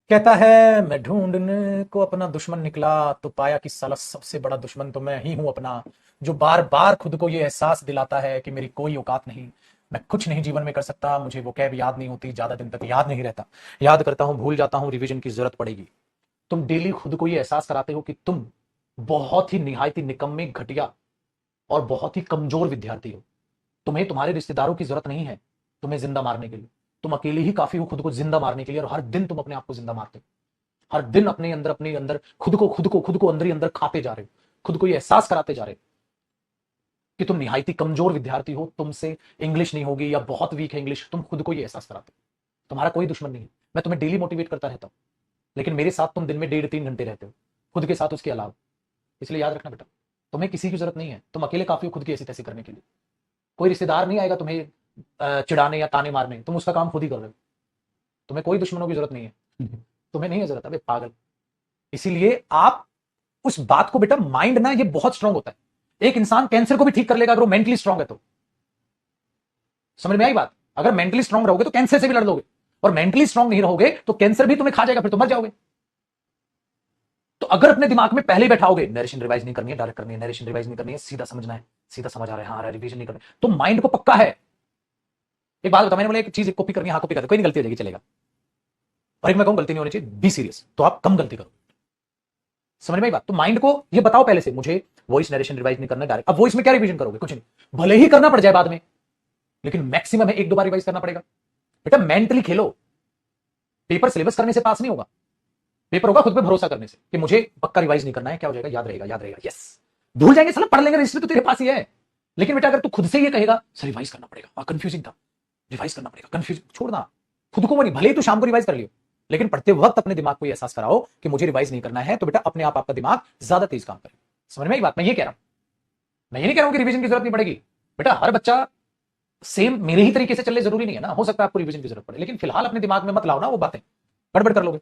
कहता है मैं ढूंढने को अपना दुश्मन निकला तो पाया कि साला सबसे बड़ा दुश्मन तो मैं ही हूं अपना। जो बार बार खुद को ये एहसास दिलाता है कि मेरी कोई औकात नहीं, मैं कुछ नहीं जीवन में कर सकता। मुझे वो कैब याद नहीं होती, ज्यादा दिन तक याद नहीं रहता, याद करता हूं भूल जाता हूं, रिवीजन की जरूरत पड़ेगी। तुम डेली खुद को ये एहसास कराते हो कि तुम बहुत ही निहायत ही निकम्मे, घटिया और बहुत ही कमजोर विद्यार्थी हो। तुम्हें तुम्हारे रिश्तेदारों की जरूरत नहीं है तुम्हें जिंदा मारने के लिए। तुम अकेले ही काफी हो खुद को जिंदा मारने के लिए, और हर दिन तुम अपने आप को जिंदा मारते हो। हर दिन अपने अंदर खुद को अंदर ही अंदर खाते जा रहे हो। खुद को ये एहसास कराते जा रहे हो कि तुम निहायती कमजोर विद्यार्थी हो, तुमसे इंग्लिश नहीं होगी या बहुत वीक है इंग्लिश। तुम खुद को ये एहसास कराते हो। तुम्हारा कोई दुश्मन नहीं है। मैं तुम्हें डेली मोटिवेट करता रहता हूं, लेकिन मेरे साथ तुम दिन में 1.5-3 घंटे रहते हो, खुद के साथ उसके अलावा। इसलिए याद रखना बेटा, तुम्हें किसी की जरूरत नहीं है। तुम अकेले काफी हो खुद की ऐसी तैसी करने के लिए। कोई रिश्तेदार नहीं आएगा तुम्हें चिढ़ाने या ताने मारने, तुम उसका काम खुद ही कर रहे हो। तुम्हें कोई दुश्मनों की जरूरत नहीं है। तुम्हें नहीं है जरूरत, अबे पागल। इसीलिए आप उस बात को बेटा, माइंड ना ये बहुत स्ट्रांग होता है। एक इंसान कैंसर को भी ठीक कर लेगा अगर वो मेंटली स्ट्रांग है तो। समझ में आई बात? अगर मेंटली स्ट्रांग रहोगे तो कैंसर से भी लड़ लोगे, और मेंटली स्ट्रांग नहीं रहोगे तो कैंसर भी तुम्हें खा जाएगा, फिर तो मर जाओगे। तो अगर अपने दिमाग में पहले ही बैठाओगे नरेशन रिवाइज नहीं करनी है, डायरेक्ट करनी है, नरेशन रिवाइज नहीं करनी है, सीधा समझना है, सीधा समझ आ रहा है, हाँ रिवीजन नहीं करनी, तो माइंड को पक्का है। एक बात बता, मैंने बोला एक चीज कॉपी करनी है, हाँ कॉपी कर दे, कोई नहीं, गलती हो जाएगी चलेगा। और एक मैं कहूं गलती नहीं होनी चाहिए, बी सीरियस, तो आप कम गलती करो। समझ में आई बात? तो माइंड को ये बताओ पहले से, मुझे वॉइस नरेशन रिवाइज नहीं करना डायरेक्ट। अब वॉइस में क्या रिवीजन करोगे? कुछ नहीं, भले ही करना पड़ जाए बाद में, लेकिन मैक्सिमम है 1-2 बार रिवाइज करना पड़ेगा। बेटा मेंटली खेलो। पेपर सिलेबस करने से पास नहीं होगा, पेपर होगा खुद पे भरोसा करने से कि मुझे पक्का रिवाइज नहीं करना है, क्या हो जाएगा, याद रहेगा, याद रहेगा, यस। भूल जाएंगे साला, पढ़ लेंगे, रजिस्टर तो तेरे पास ही है। लेकिन बेटा अगर तू खुद से ये कहेगा सर रिवाइज करना पड़ेगा, कंफ्यूजिंग था, रिवाइज करना पड़ेगा, कंफ्यूज, छोड़ना। खुद को नहीं, भले ही तू शाम को रिवाइज कर लियो, लेकिन पढ़ते वक्त अपने दिमाग को ये एहसास कराओ कि मुझे रिवाइज नहीं करना है, तो बेटा अपने आप आपका दिमाग ज्यादा तेज काम करेगा। समझ में आई बात? मैं ये कह रहा हूं, मैं ये नहीं कह रहा हूं कि रिवीजन की जरूरत नहीं पड़ेगी। बेटा हर बच्चा सेम मेरे ही तरीके से चले जरूरी नहीं है ना, हो सकता है आपको रिवीजन की जरूरत पड़े, लेकिन फिलहाल अपने दिमाग में मत लाओ ना वो बातें, गड़बड़ कर लोगे।